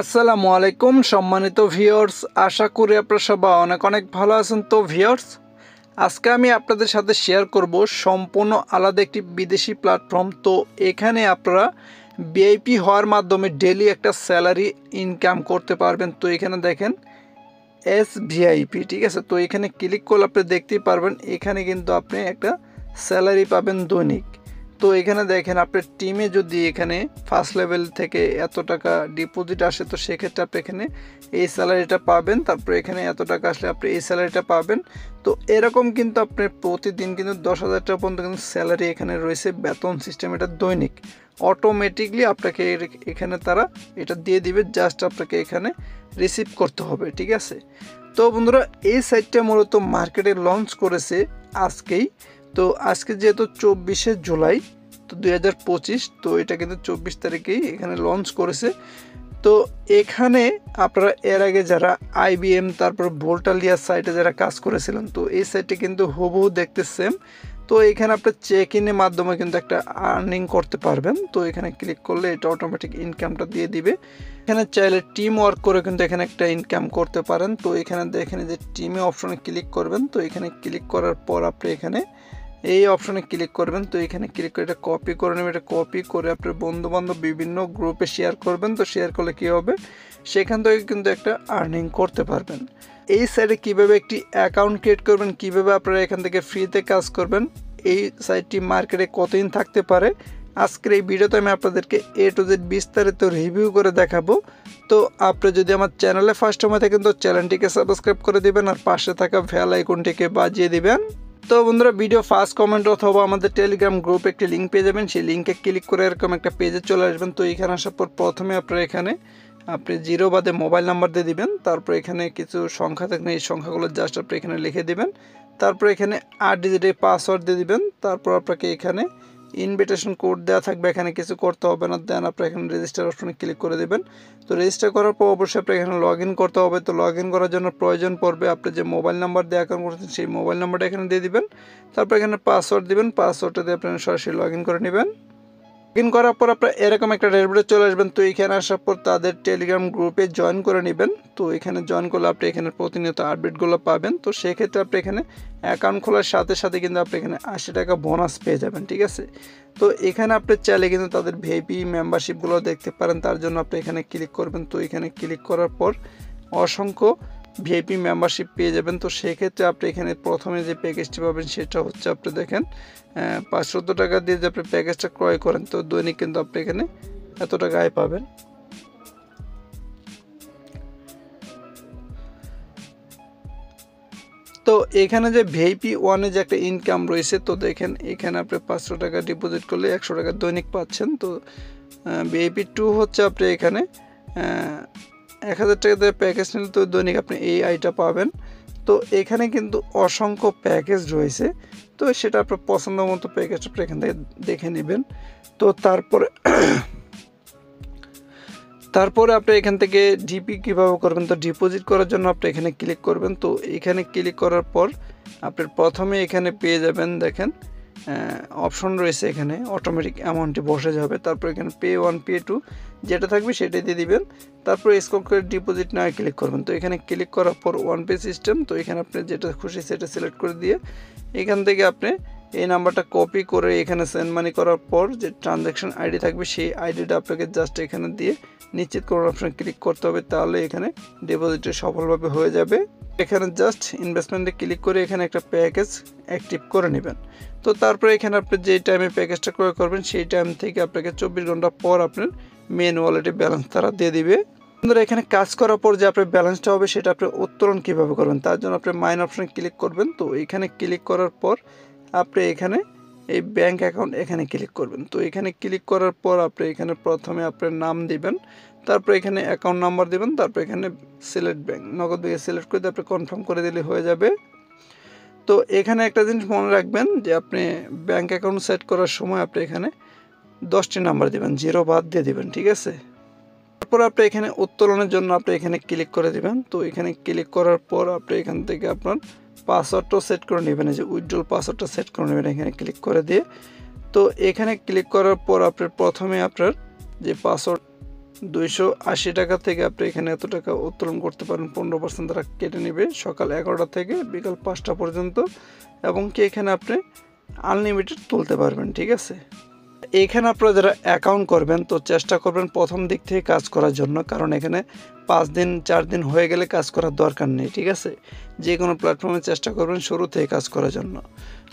আসসালামু আলাইকুম সম্মানিত ভিউয়ার্স, আশা করি আপনারা সবাই অনেক অনেক ভালো আছেন। তো ভিউয়ার্স, আজকে আমি আপনাদের সাথে শেয়ার করব সম্পূর্ণ আলাদা একটি বিদেশি প্ল্যাটফর্ম। তো এখানে আপনারা ভিআইপি হওয়ার মাধ্যমে ডেইলি একটা স্যালারি ইনকাম করতে পারবেন। তো এখানে দেখেন SVIP, ঠিক আছে। তো এখানে ক্লিক করলে আপনি দেখতেই পারবেন এখানে কিন্তু আপনি একটা স্যালারি পাবেন দৈনিক। তো এখানে দেখেন আপনার টিমে যদি এখানে ফার্স্ট লেভেল থেকে এত টাকা ডিপোজিট আসে, তো সেক্ষেত্রে আপনি এখানে এই স্যালারিটা পাবেন। তারপরে এখানে এত টাকা আসলে আপনি এই স্যালারিটা পাবেন। তো এরকম কিন্তু আপনার প্রতিদিন কিন্তু 10,000 টাকা পর্যন্ত কিন্তু স্যালারি এখানে রয়েছে, বেতন সিস্টেম এটা দৈনিক অটোমেটিকলি আপনাকে এখানে তারা এটা দিয়ে দিবে, জাস্ট আপনাকে এখানে রিসিভ করতে হবে, ঠিক আছে। তো বন্ধুরা, এই সাইটটা মূলত মার্কেটে লঞ্চ করেছে আজকেই। তো আজকে যেহেতু 24শে জুলাই তো 2025, তো এটা কিন্তু 24 তারিখেই এখানে লঞ্চ করেছে। তো এখানে আপনারা এর আগে যারা IBM তারপর ভোল্টালিয়া সাইটে যারা কাজ করেছিলেন, তো এই সাইটে কিন্তু হুবহু দেখতে সেম। তো এখানে আপনার চেক ইনের মাধ্যমে কিন্তু একটা আর্নিং করতে পারবেন। তো এখানে ক্লিক করলে এটা অটোমেটিক ইনকামটা দিয়ে দিবে। এখানে চাইলে টিম ওয়ার্ক করে কিন্তু এখানে একটা ইনকাম করতে পারেন। তো এখানে দেখেন যে টিমে অপশনে ক্লিক করবেন। তো এখানে ক্লিক করার পর আপনি এখানে এই অপশনে ক্লিক করবেন। তো এখানে ক্লিক করে এটা কপি করে নেবেন। এটা কপি করে আপনার বন্ধুবান্ধব বিভিন্ন গ্রুপে শেয়ার করবেন। তো শেয়ার করলে কী হবে, সেখান থেকে কিন্তু একটা আর্নিং করতে পারবেন। এই সাইটে কীভাবে একটি অ্যাকাউন্ট ক্রিয়েট করবেন, কীভাবে আপনারা এখান থেকে ফ্রিতে কাজ করবেন, এই সাইটটি মার্কেটে কতদিন থাকতে পারে, আজকের এই ভিডিওতে আমি আপনাদেরকে A to Z বিস্তারিত রিভিউ করে দেখাবো। তো আপনি যদি আমার চ্যানেলে ফার্স্ট সময় থাকেন তো চ্যানেলটিকে সাবস্ক্রাইব করে দিবেন আর পাশে থাকা বেল আইকনটিকে বাজিয়ে দিবেন। তো বন্ধুরা, ভিডিও ফার্স্ট কমেন্ট অথবা আমাদের টেলিগ্রাম গ্রুপে একটি লিঙ্ক পেয়ে যাবেন। সেই লিঙ্কে ক্লিক করে এরকম একটা পেজে চলে আসবেন। তো এখানে আসার পর প্রথমে আপনারা এখানে আপনি 0 বাদে মোবাইল নাম্বার দিয়ে দিবেন। তারপর এখানে কিছু সংখ্যা থাকবে, এই সংখ্যাগুলো জাস্ট আপনি এখানে লিখে দিবেন। তারপর এখানে 8 ডিজিটের পাসওয়ার্ড দিয়ে দিবেন। তারপর আপনাকে এখানে ইনভিটেশন কোড দেওয়া থাকবে, এখানে কিছু করতে হবে না। দেন আপনি এখানে রেজিস্টার অপশনে ক্লিক করে দেবেন। তো রেজিস্টার করার পর অবশ্যই আপনি এখানে লগ ইন করতে হবে। তো লগ ইন করার জন্য প্রয়োজন পড়বে আপনি যে মোবাইল নাম্বার দিয়ে অ্যাকাউন্ট করছেন সেই মোবাইল নাম্বারটা এখানে দিয়ে দিবেন। তারপর এখানে পাসওয়ার্ড দিবেন, পাসওয়ার্ডটা দিয়ে আপনি সরাসরি লগ ইন করে নেবেন। লগ ইন করার পর আপনার এরকম একটা ড্যাশবোর্ডে চলে আসবেন। তো এখানে আসার পর তাদের টেলিগ্রাম গ্রুপে জয়েন করে নেবেন। তো এখানে জয়েন করলে আপনি এখানে প্রতিনিয়ত আপডেটগুলো পাবেন। তো সেক্ষেত্রে আপনি এখানে অ্যাকাউন্ট খোলার সাথে সাথে কিন্তু আপনি এখানে 80 টাকা বোনাস পেয়ে যাবেন, ঠিক আছে। তো এখানে আপনি চাইলে কিন্তু তাদের ভিআইপি মেম্বারশিপগুলো দেখতে পারেন, তার জন্য আপনি এখানে ক্লিক করবেন। তো এখানে ক্লিক করার পর অসংখ্য ভিআইপি মেম্বারশিপ পেয়ে যাবেন। তো সেক্ষেত্রে আপনি এখানে প্রথমে যে প্যাকেজটি পাবেন সেটা হচ্ছে আপনি দেখেন 500 টাকা দিয়ে যে আপনি প্যাকেজটা ক্রয় করেন, তো দৈনিক কিন্তু আপনি এখানে এত টাকা আয় পাবেন। তো এখানে যে ভিআইপি 1-এ যে একটা ইনকাম রয়েছে, তো দেখেন এখানে আপনি 500 টাকা ডিপোজিট করলে 100 টাকা দৈনিক পাচ্ছেন। তো ভিআইপি 2 হচ্ছে আপনি এখানে 1000 টাকা দিয়ে প্যাকেজ নিলে তো দৈনিক আপনি এই আয়টা পাবেন। তো এখানে কিন্তু অসংখ্য প্যাকেজ রয়েছে, তো সেটা আপনার পছন্দ মতো প্যাকেজটা আপনি এখান থেকে দেখে নেবেন। তো তারপরে আপনি এখান থেকে ডিপি কীভাবে করবেন, তো ডিপোজিট করার জন্য আপনি এখানে ক্লিক করবেন। তো এখানে ক্লিক করার পর আপনার প্রথমে এখানে পেয়ে যাবেন, দেখেন অপশন রয়েছে, এখানে অটোমেটিক অ্যামাউন্টটি বসে যাবে। তারপর এখানে পে 1 পে 2 যেটা থাকবে সেটাই দিয়ে দিবেন। তারপর স্ক্রল করে ডিপোজিট না ক্লিক করবেন। তো এখানে ক্লিক করার পর 1 পে সিস্টেম, তো এখানে আপনি যেটা খুশি সেটা সিলেক্ট করে দিয়ে এখান থেকে আপনি এই নাম্বারটা কপি করে এখানে সেন্ড মানি করার পর যে ট্রানজ্যাকশন আইডি থাকবে সেই আইডিটা আপনাকে জাস্ট এখানে দিয়ে নিশ্চিত করার অপশানে ক্লিক করতে হবে, তাহলে এখানে ডিপোজিটটা সফলভাবে হয়ে যাবে। এখানে জাস্ট ইনভেস্টমেন্টে ক্লিক করে এখানে একটা প্যাকেজ অ্যাক্টিভ করে নেবেন। তো তারপরে এখানে আপনি যে টাইমে প্যাকেজটা ক্রয় করবেন সেই টাইম থেকে আপনাকে 24 ঘন্টা পর আপনার মেন ওয়ালেটে ব্যালেন্স তারা দিয়ে দিবে। বন্ধুরা, এখানে কাজ করার পর যে আপনার ব্যালেন্সটা হবে সেটা আপনি উত্তোলন কীভাবে করবেন, তার জন্য আপনি মাইন অপশানে ক্লিক করবেন। তো এখানে ক্লিক করার পর আপনি এখানে এই ব্যাঙ্ক অ্যাকাউন্ট এখানে ক্লিক করবেন। তো এখানে ক্লিক করার পর আপনি এখানে প্রথমে আপনার নাম দিবেন, তারপর এখানে অ্যাকাউন্ট নাম্বার দিবেন, তারপর এখানে সিলেক্ট ব্যাঙ্ক নগদ ব্যাঙ্কে সিলেক্ট করে আপনি কনফার্ম করে দিলে হয়ে যাবে। তো এখানে একটা জিনিস মনে রাখবেন যে আপনি ব্যাঙ্ক অ্যাকাউন্ট সেট করার সময় আপনি এখানে 10টি নাম্বার দিবেন, 0 বাদ দিয়ে দিবেন, ঠিক আছে। তারপর আপনি এখানে উত্তোলনের জন্য আপনি এখানে ক্লিক করে দিবেন। তো এখানে ক্লিক করার পর আপনি এখান থেকে আপনার পাসওয়ার্ডটাও সেট করে নেবেন, এই যে উইথড্রল পাসওয়ার্ডটা সেট করে নেবেন এখানে ক্লিক করে দিয়ে। তো এখানে ক্লিক করার পর আপনার প্রথমে আপনার যে পাসওয়ার্ড 280 টাকা থেকে আপনি এখানে এত টাকা উত্তোলন করতে পারেন। 15% তারা কেটে নেবে সকাল 11টা থেকে বিকাল 5টা পর্যন্ত, এবং কি এখানে আপনি আনলিমিটেড তুলতে পারবেন। ঠিক আছে, এখানে আপনারা যারা অ্যাকাউন্ট করবেন তো চেষ্টা করবেন প্রথম দিক থেকে কাজ করার জন্য, কারণ এখানে 5 দিন 4 দিন হয়ে গেলে কাজ করার দরকার নেই। ঠিক আছে, যে কোনো প্ল্যাটফর্মে চেষ্টা করবেন শুরু থেকে কাজ করার জন্য।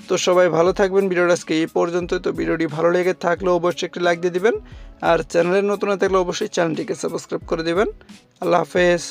তো সবাই ভালো থাকবেন। ভিডিওটা আজকে এই পর্যন্তই। তো ভিডিওটি ভালো লেগে থাকলে অবশ্যই একটি লাইক দিয়ে দিবেন, আর চ্যানেলে নতুন হয়ে থাকলে অবশ্যই চ্যানেলটিকে সাবস্ক্রাইব করে দিবেন। আল্লাহ হাফেজ।